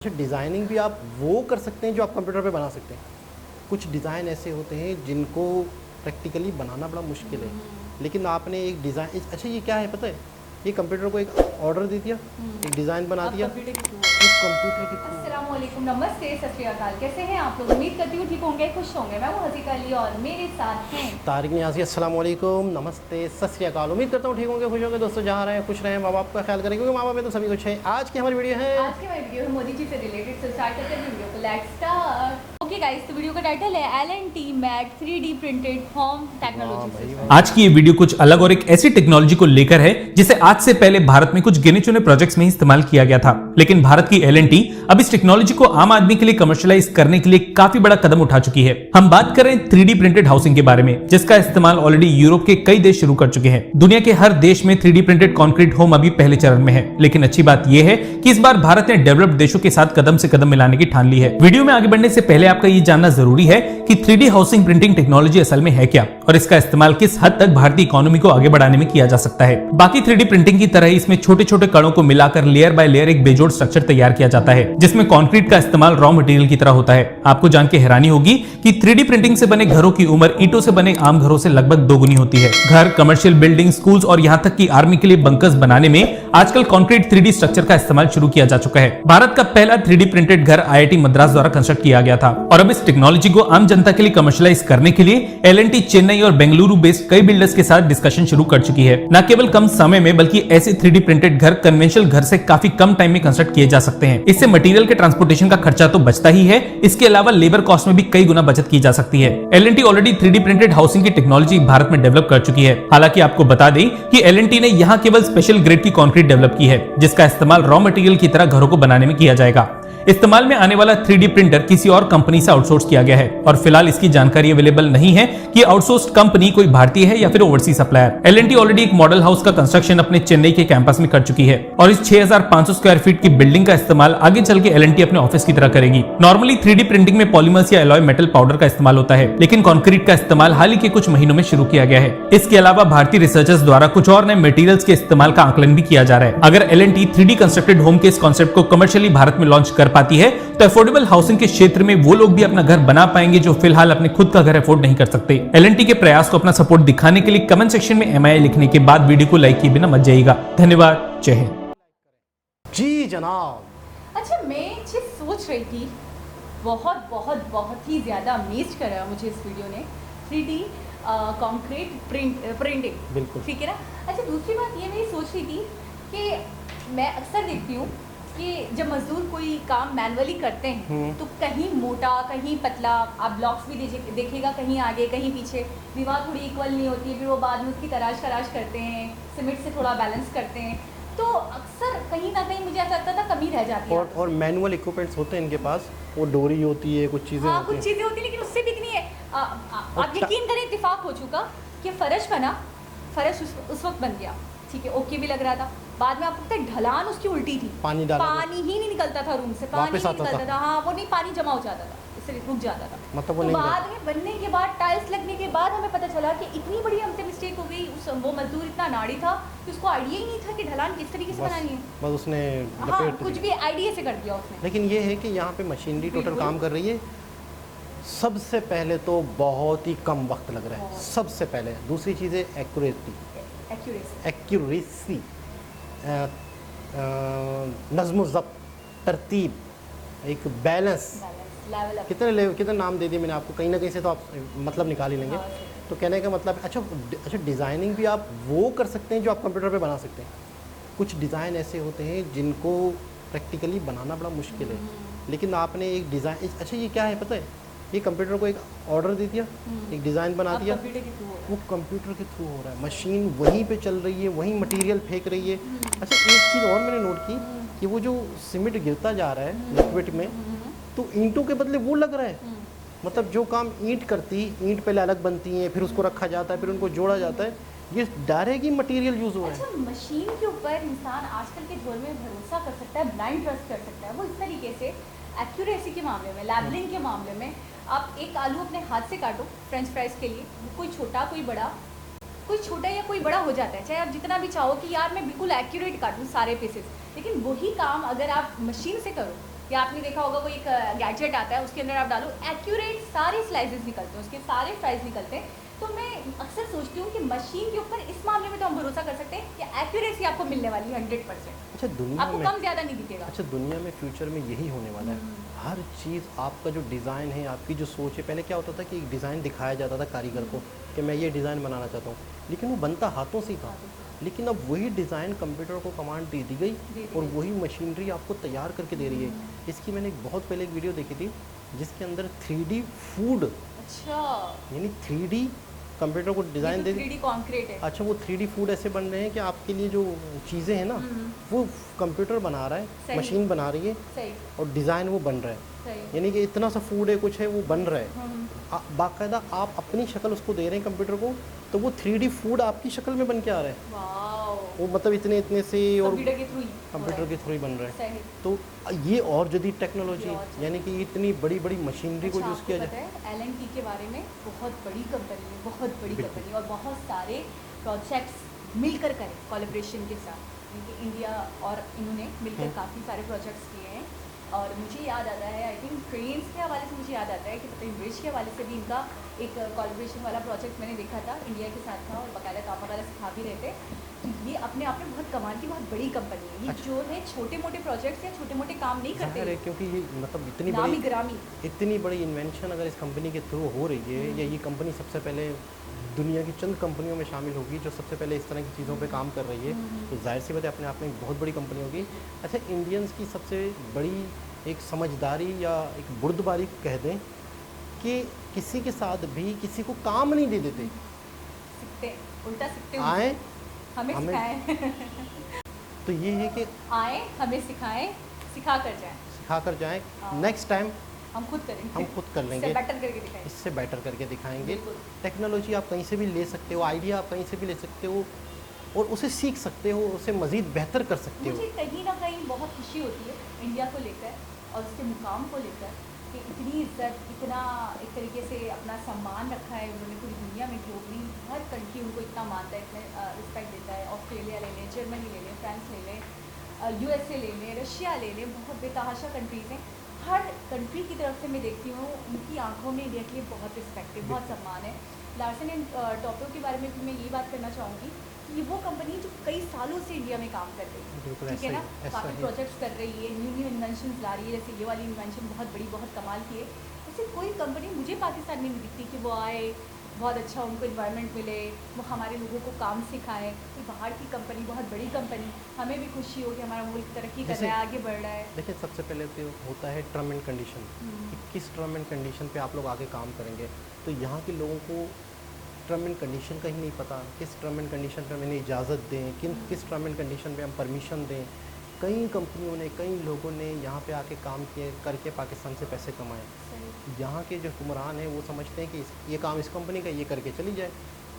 अच्छा, डिज़ाइनिंग भी आप वो कर सकते हैं जो आप कंप्यूटर पे बना सकते हैं। कुछ डिज़ाइन ऐसे होते हैं जिनको प्रैक्टिकली बनाना बड़ा मुश्किल है, लेकिन आपने एक डिज़ाइन अच्छा ये क्या है पता है, ये कंप्यूटर को एक ऑर्डर दे दिया, एक डिज़ाइन बना दिया, वो कंप्यूटर के थ्रू। अस्सलामुअलैकुम, नमस्ते, सत श्री अकाल। कैसे हैं आप लोग? उम्मीद करती हूँ ठीक होंगे, खुश होंगे। मैं हूँ हसीका अली और मेरे साथ हैं तारिक नियाज़ी। अस्सलाम वालेकुम, नमस्ते, सत श्री अकाल। उम्मीद करता हूँ ठीक होंगे, खुश होंगे। दोस्तों जहाँ रहें खुश रहें, माँ बाप का ख्याल करें, क्योंकि माँ बाप में तो सभी कुछ है। आज की हमारी वीडियो है मोदी जी से रिलेटेड, तो स्टार्ट करते हैं वीडियो को। Let's start. ओके गाइस, तो वीडियो का टाइटल है L&T mat 3D printed home technology. आज की ये वीडियो कुछ अलग और एक ऐसी टेक्नोलॉजी को लेकर है जिसे आज से पहले भारत में कुछ गिने चुने प्रोजेक्ट्स में ही इस्तेमाल किया गया था, लेकिन भारत की L&T अब इस टेक्नोलॉजी को आम आदमी के लिए कमर्शियलाइज करने के लिए काफी बड़ा कदम उठा चुकी है। हम बात कर रहे हैं 3D प्रिंटेड हाउसिंग के बारे में, जिसका इस्तेमाल ऑलरेडी यूरोप के कई देश शुरू कर चुके हैं। दुनिया के हर देश में 3D प्रिंटेड कॉन्क्रीट होम अभी पहले चरण में है, लेकिन अच्छी बात यह है कि इस बार भारत ने डेवलप्ड देशों के साथ कदम से कदम मिलाने की ठान ली है। वीडियो में आगे बढ़ने से पहले आपका ये जानना जरूरी है कि 3D हाउसिंग प्रिंटिंग टेक्नोलॉजी असल में है क्या और इसका इस्तेमाल किस हद तक भारतीय इकोनॉमी को आगे बढ़ाने में किया जा सकता है। बाकी 3D प्रिंटिंग की तरह इसमें छोटे छोटे कणों को मिलाकर लेयर बाय लेयर एक बेजोड़ स्ट्रक्चर तैयार किया जाता है, जिसमें कंक्रीट का इस्तेमाल रॉ मटेरियल की तरह होता है। आपको जान के हैरानी होगी कि 3D प्रिंटिंग से बने घरों की उम्र ईंटों से बने आम घरों से लगभग दोगुनी होती है। घर, कमर्शियल बिल्डिंग, स्कूल्स और यहाँ तक कि आर्मी के लिए बंकर्स बनाने में आजकल कंक्रीट 3D स्ट्रक्चर का इस्तेमाल शुरू किया जा चुका है। भारत का पहला 3D प्रिंटेड घर IIT मद्रास द्वारा कंस्ट्रक्ट किया गया था और अब इस टेक्नोलॉजी को आम जनता के लिए कमर्शियलाइज करने के लिए L&T चेन्नई और बेंगलुरु बेस्ड कई बिल्डर्स के साथ डिस्कशन शुरू कर चुकी है। न केवल कम समय में बल्कि ऐसे 3D प्रिंटेड घर कन्वेंशनल घर से काफी कम टाइम में कंस्ट्रक्ट किए जा सकते हैं। इससे मटेरियल के ट्रांसपोर्टेशन का खर्चा तो बचता ही है, इसके अलावा लेबर कॉस्ट में भी कई गुना बचत की जा सकती है। L&T already 3D printed housing की टेक्नोलॉजी भारत में डेवलप कर चुकी है। हालांकि आपको बता दें कि L&T ने यहाँ केवल स्पेशल ग्रेड की कंक्रीट डेवलप की है, जिसका इस्तेमाल रॉ मटेरियल की तरह घरों को बनाने में किया जाएगा। इस्तेमाल में आने वाला 3D प्रिंटर किसी और कंपनी से आउटसोर्स किया गया है और फिलहाल इसकी जानकारी अवेलेबल नहीं है कि आउटसोर्स्ड कंपनी कोई भारतीय है या फिर ओवरसीज सप्लायर। L&T ऑलरेडी एक मॉडल हाउस का कंस्ट्रक्शन अपने चेन्नई के कैंपस में कर चुकी है और इस 6500 स्क्वायर फीट की बिल्डिंग का इस्तेमाल आगे चल के L&T अपने ऑफिस की तरह करेगी। नॉर्मली 3D प्रिंटिंग में पॉलीमर्स या एलॉय मेटल पाउडर का इस्तेमाल होता है, लेकिन कंक्रीट का इस्तेमाल हाल ही के कुछ महीनों में शुरू किया गया है। इसके अलावा भारतीय रिसर्चर्स द्वारा कुछ और नए मटेरियल्स के इस्तेमाल का आकलन भी किया जा रहा है। अगर L&T 3D कंस्ट्रक्टेड होम के इस कॉन्सेप्ट को कमर्शियली भारत में लॉन्च कर पाती है तो अफोर्डेबल हाउसिंग के क्षेत्र में वो लोग भी अपना घर बना पाएंगे जो फिलहाल अपने खुद का घर अफोर्ड नहीं कर सकते। L&T के प्रयास को अपना सपोर्ट दिखाने के लिए कमेंट सेक्शन में MI लिखने के बाद वीडियो को लाइक किए बिना मत जाइएगा। धन्यवाद, जय हिंद। जी जनाब। अच्छा, मैं एक चीज़ सोच रही थी, बहुत बहुत बहुत ही ज़्यादा अमेज करा मुझे इस वीडियो ने। 3D कंक्रीट प्रिंटिंग, बिल्कुल ठीक है ना। अच्छा, दूसरी बात ये मैं सोच रही थी कि मैं अक्सर देखती हूँ कि जब मजदूर कोई काम मैनुअली करते हैं तो कहीं मोटा कहीं पतला, आप ब्लॉक्स भी देखिएगा, कहीं आगे कहीं पीछे, दीवार थोड़ी इक्वल नहीं होती है, फिर वो बाद में उसकी तराश करते हैं, सीमेंट से थोड़ा बैलेंस करते हैं, तो अक्सर कहीं ना कहीं मुझे ऐसा लगता था कमी रह जाती है। और मैनुअल इक्विपमेंट्स होते हैं इनके पास, वो डोरी होती है, कुछ चीज़ें हाँ, कुछ चीज़ें होती है, लेकिन उससे भी इतनी है। आप यकीन करें, इत्तेफाक हो चुका कि फर्श बना, फर्श उस वक्त बन गया, ठीक है, ओके भी लग रहा था। बाद में आपको पता है ढलान उसकी उल्टी थी, पानी ही नहीं निकलता था रूम से, पानी नहीं निकलता था। हाँ, वो नहीं, पानी जमा हो जाता था, इससे रुक जाता था। मतलब वो तो बाद में बनने के बाद, टाइल्स लगने के बाद हमें पता चला कि इतनी बड़ी हमसे मिस्टेक हो गई। वो मजदूर इतना नाड़ी था कि उसको आइडिया ही नहीं था कि ढलान किस तरीके से बनानी है, बस उसने कुछ भी आइडिया से कर दिया उसने। लेकिन ये है कि यहाँ पे मशीनरी टोटल काम कर रही है। सबसे पहले तो बहुत ही कम वक्त लग रहा है, सबसे पहले। दूसरी चीज़ है एक्यूरेसी, नज़्म ज़ब्त, तरतीब, एक बैलेंस, कितने नाम दे दिए मैंने आपको, कहीं ना कहीं से तो आप मतलब निकाल ही लेंगे। तो कहने का मतलब अच्छा डिज़ाइनिंग भी आप वो कर सकते हैं जो आप कंप्यूटर पे बना सकते हैं। कुछ डिज़ाइन ऐसे होते हैं जिनको प्रैक्टिकली बनाना बड़ा मुश्किल है, लेकिन आपने एक डिज़ाइन अच्छा ये क्या है पता है, ये कंप्यूटर को एक ऑर्डर दे दिया, एक डिज़ाइन बना दिया, वो कंप्यूटर के थ्रू हो रहा है, मशीन वहीं पे चल रही है, वहीं मटेरियल फेंक रही है। अच्छा, एक चीज़ और मैंने नोट की कि वो जो सीमेंट गिरता जा रहा है लिक्विड में, तो ईंटों के बदले वो लग रहा है। मतलब जो काम ईंट करती, ईंट पहले अलग बनती हैं, फिर उसको रखा जाता है, फिर उनको जोड़ा जाता है, ये डायरेक्ट ही मटेरियल यूज़ हो रहा है। अच्छा, मशीन के ऊपर इंसान आजकल के दौर में भरोसा कर सकता है, ब्लाइंड ट्रस्ट कर सकता है। वो इस तरीके से एक्यूरेसी के मामले में, लेबलिंग के मामले में, आप एक आलू अपने हाथ से काटो फ्रेंच फ्राइज के लिए, कोई छोटा कोई बड़ा, कोई छोटा या कोई बड़ा हो जाता है, चाहे आप जितना भी चाहो कि यार मैं बिल्कुल एक्यूरेट काटूँ सारे पीसेस, लेकिन वही काम अगर आप मशीन से करो या आपने देखा होगा वो एक गैजेट आता है, उसके अंदर आप डालो एक्यूरेट सारे स्लाइसेस निकलते हैं, उसके सारे फ्राइज निकलते हैं। तो मैं अक्सर सोचती हूँ कि मशीन के ऊपर इस मामले में तो हम भरोसा कर सकते हैं कि एक्यूरेसी आपको मिलने वाली है 100%। अच्छा दुनिया आपको में कम ज़्यादा नहीं दिखेगा। अच्छा दुनिया में फ्यूचर में यही होने वाला है। हर चीज़ आपका जो डिज़ाइन है, आपकी जो सोच है, पहले क्या होता था कि एक डिज़ाइन दिखाया जाता था कारीगर को कि मैं ये डिज़ाइन बनाना चाहता हूँ, लेकिन वो बनता हाथों से ही था। लेकिन अब वही डिज़ाइन कंप्यूटर को कमांड दे दी गई और वही मशीनरी आपको तैयार करके दे रही है। इसकी मैंने एक बहुत पहले एक वीडियो देखी थी जिसके अंदर 3D फूड, अच्छा, यानी 3D कंप्यूटर को डिज़ाइन दे दी। 3D कॉन्क्रीट है। अच्छा वो 3D फूड ऐसे बन रहे हैं कि आपके लिए जो चीज़ें हैं ना वो कंप्यूटर बना रहा है, सही। मशीन बना रही है सही और डिज़ाइन वो बन रहा है। सही। यानी कि इतना सा फूड है, कुछ है, वो बन रहा है। बाकायदा आप अपनी शक्ल उसको दे रहे हैं कंप्यूटर को, तो वो 3D फूड आपकी शक्ल में बन के आ रहा है। वाओ, वो मतलब इतने इतने से और कंप्यूटर के थ्रू ही कंप्यूटर के थ्रू ही बन रहा है। सही। तो ये और जदीद टेक्नोलॉजी, ये और जदीद। यानी कि इतनी बड़ी बड़ी मशीनरी को अच्छा, यूज़ किया आपको जाए। पता है L&T के बारे में, बहुत बड़ी कंपनी है, बहुत बड़ी बिल्कुल। कंपनी, और बहुत सारे प्रोजेक्ट्स मिलकर करें कोलैबोरेशन के साथ, क्योंकि इंडिया और इन्होंने मिलकर काफ़ी सारे प्रोजेक्ट्स किए हैं। और मुझे याद आता है, आई थिंक ट्रेन्स के हवाले से मुझे याद आता है कि पता ब्रिज के हवाले से भी इनका एक कोलैबोरेशन वाला प्रोजेक्ट मैंने देखा था, इंडिया के साथ था, और बाकायदा काम वगैरह सिखा भी रहे थे। तो ये अपने आप में बहुत कमाल की बहुत बड़ी कंपनी है। ये जो है छोटे मोटे प्रोजेक्ट्स या छोटे मोटे काम नहीं ज़ाहिर है करते, क्योंकि ये मतलब इतनी नामी बड़ी ग्रामी। इतनी बड़ी इन्वेंशन अगर इस कंपनी के थ्रू हो रही है, या ये कंपनी सबसे पहले दुनिया की चंद कंपनियों में शामिल होगी जो सबसे पहले इस तरह की चीज़ों पे काम कर रही है, तो जाहिर सी बात है अपने आप में एक बहुत बड़ी कंपनी होगी। अच्छा इंडियंस की सबसे बड़ी एक समझदारी या एक बुर्दबारी कह दें कि किसी के साथ भी किसी को काम नहीं दे देते, सीखते हैं, उल्टा सीखते हैं, आए हमें हमें- सिखाएं। तो ये है कि आए, हमें सिखाएं, सिखा कर जाएं, सिखा कर जाएँ, हाँ। नेक्स्ट टाइम हम खुद करेंगे, हम खुद कर लेंगे, इससे बेटर करके दिखाएंगे। इससे बेटर करके दिखाएंगे। बिल्कुल। टेक्नोलॉजी आप कहीं से भी ले सकते हो, आइडिया आप कहीं से भी ले सकते हो और उसे सीख सकते हो, उसे मज़ीद बेहतर कर सकते हो। मुझे कहीं ना कहीं बहुत खुशी होती है इंडिया को लेकर और उसके मुकाम को लेकर कि इतनी इज्जत, इतना एक तरीके से अपना सम्मान रखा है उन्होंने पूरी दुनिया में। ग्लोबली हर कंट्री उनको इतना मानता है, इतना रिस्पेक्ट देता है। ऑस्ट्रेलिया ले लें, जर्मनी ले लें, फ्रांस ले लें, USA ले लें, रशिया ले लें, बहुत बेतहाशा कंट्रीज़ हैं। हर कंट्री की तरफ से मैं देखती हूँ उनकी आंखों में इंडिया के लिए बहुत रिस्पेक्ट है, बहुत सम्मान है। लार्सन एंड टोब्रो के बारे में भी मैं ये बात करना चाहूँगी कि ये वो कंपनी है जो कई सालों से इंडिया में काम कर रही है, बिल्कुल ठीक है ना, ऐसा काफ़ी ही। प्रोजेक्ट्स कर रही है, न्यू इन्वेंशन ला रही है। जैसे ये वाली इन्वेंशन बहुत बड़ी, बहुत कमाल की है। ऐसे कोई कंपनी मुझे पाकिस्तान में नहीं दिखती कि वो आए, बहुत अच्छा उनको इन्वायरमेंट मिले, वो हमारे लोगों को काम सिखाएं। कोई बाहर की कंपनी, बहुत बड़ी कंपनी, हमें भी खुशी हो कि हमारा मुल्क तरक्की कर रहा है, आगे बढ़ रहा है। देखिए सबसे पहले तो होता है टर्म एंड कंडीशन, कि किस टर्म एंड कंडीशन पे आप लोग आगे काम करेंगे। तो यहाँ के लोगों को टर्म एंड कंडीशन का ही नहीं पता, किस टर्म एंड कंडीशन पे हमें इजाज़त दें, किस टर्म एंड कंडीशन पे हम परमिशन दें। कई कंपनियों ने, कई लोगों ने यहाँ पे आके काम किए, करके पाकिस्तान से पैसे कमाए। यहाँ के जो हुक्मरान हैं वो समझते हैं कि ये काम इस कंपनी का, ये करके चली जाए।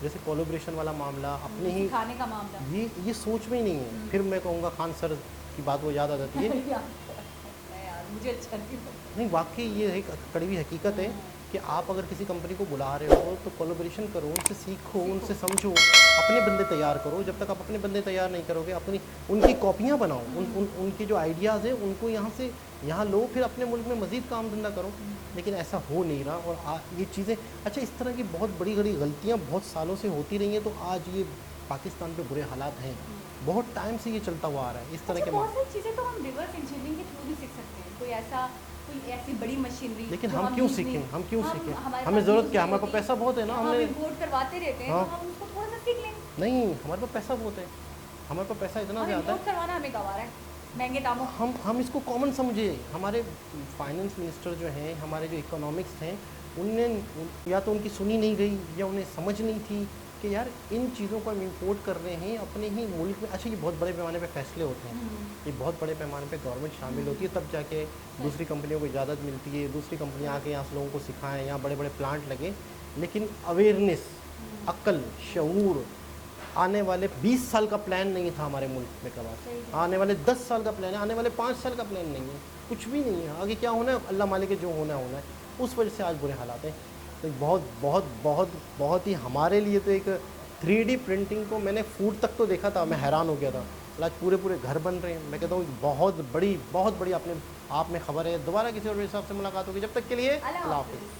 जैसे कोलैबोरेशन वाला मामला अपने ही खाने का मामला, ये सोच में ही नहीं है। फिर मैं कहूँगा खान सर की बात वो याद आ जाती है। यार मुझे अच्छा नहीं लगता। नहीं वाकई ये एक कड़वी हकीकत है कि आप अगर किसी कंपनी को बुला रहे हो तो कोलैबोरेशन करो, उनसे सीखो, उनसे समझो, अपने बंदे तैयार करो। जब तक आप अपने बंदे तैयार नहीं करोगे, अपनी उनकी कॉपियाँ बनाओ, उनके जो आइडियाज़ हैं उनको यहाँ लो, फिर अपने मुल्क में मज़ीद काम धंधा करो। लेकिन ऐसा हो नहीं रहा और ये चीज़ें, अच्छा इस तरह की बहुत बड़ी बड़ी गलतियाँ बहुत सालों से होती रही हैं, तो आज ये पाकिस्तान पे बुरे हालात हैं। बहुत टाइम से ये चलता हुआ आ रहा है इस तरह के बहुत सारी चीज़ें तो हम रिवर्स इंजीनियरिंग के थ्रू भी सीख सकते हैं। कोई ऐसी बड़ी मशीनरी, लेकिन जो हम क्यों use नहीं- सीखें, हम क्यों सीखें? हमारे हमें पास ज़रूरत use क्या है? नहीं हमारे पास होती। पैसा बहुत है ना, हम हमने इम्पोर्ट करवाते रहते हैं, हाँ। तो हम उसको थोड़ा सा सीख लें। नहीं, हमारे पास पैसा बहुत है, हमारे पास पैसा इतना हम ज़्यादा इम्पोर्ट है। करवाना हमें गवा रहा है महंगे दामों। हम इसको कॉमन समझे। हमारे फाइनेंस मिनिस्टर जो हैं, हमारे जो इकोनॉमिक्स हैं, उनने या तो उनकी सुनी नहीं गई या उन्हें समझ नहीं थी कि यार इन चीज़ों को हम इंपोर्ट कर रहे हैं अपने ही मुल्क में। अच्छा ये बहुत बड़े पैमाने पे फैसले होते हैं, ये बहुत बड़े पैमाने पे गवर्नमेंट शामिल होती है, तब जाके दूसरी कंपनियों को इजाज़त मिलती है, दूसरी कंपनियाँ आके यहाँ से लोगों को सिखाएं, यहाँ बड़े बड़े प्लांट लगे। लेकिन अवेयरनेस, अक्ल, शऊर, आने वाले 20 साल का प्लान नहीं था हमारे मुल्क में कभी, आने वाले 10 साल का प्लान है, आने वाले 5 साल का प्लान नहीं है, कुछ भी नहीं है। आगे क्या होना है अल्लाह मालिक, जो होना है। उस वजह से आज बुरे हालात हैं। तो बहुत बहुत बहुत बहुत ही हमारे लिए तो एक 3D प्रिंटिंग को मैंने फूड तक तो देखा था, मैं हैरान हो गया था। आज पूरे घर बन रहे हैं। मैं कहता हूँ बहुत बड़ी आपने आप में खबर है। दोबारा किसी और हिसाब से मुलाकात होगी, जब तक के लिए अल्लाह अल्लाह हाफ़िज़। हाफ़िज़।